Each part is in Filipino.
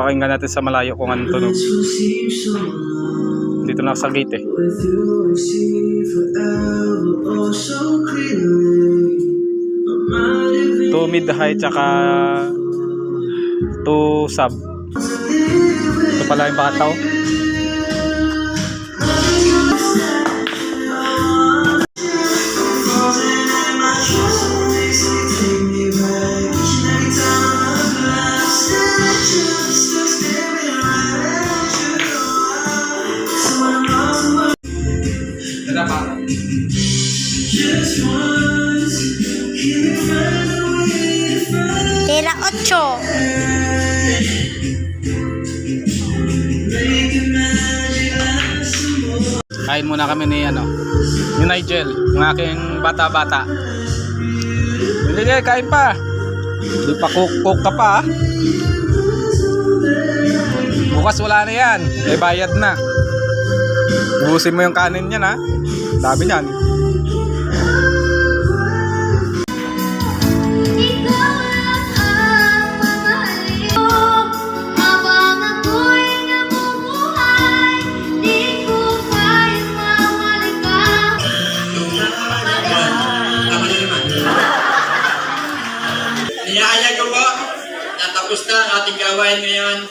Pakinggan natin sa malayo kung anong tunog. Dito lang sa gate eh. 2 mid-high tsaka 2 sub. Ito pala yung bataw. Tera 8. Kain muna kami ni ni Nigel, ng aking bata-bata. Hindi, kain pa. Hindi pa cook ka pa. Bukas wala na yan. Bayad na. Ubusin mo yung kanin niyan ha. Dami niyan. Niyaya ko po, natapos na ang ating gawain ngayon.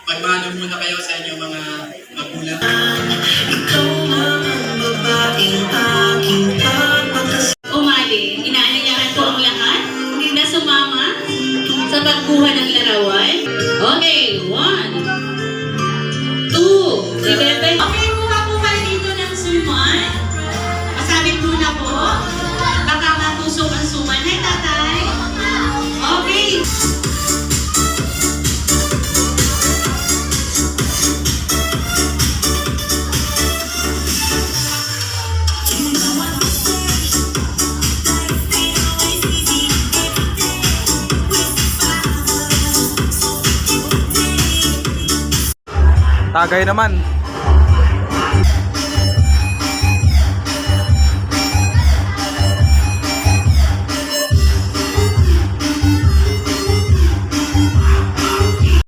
Magmano muna kayo sa inyong mga magulang. Umali, inaanyayahan ko ang lahat na sumama sa pagkuha ng larawan. Okay, 1, 2, si Bebe. Okay, kuha po kayo dito ng suman. Masabit muna po. Baka matusok ang suman. Hi, tatay. Okay. Tagay naman.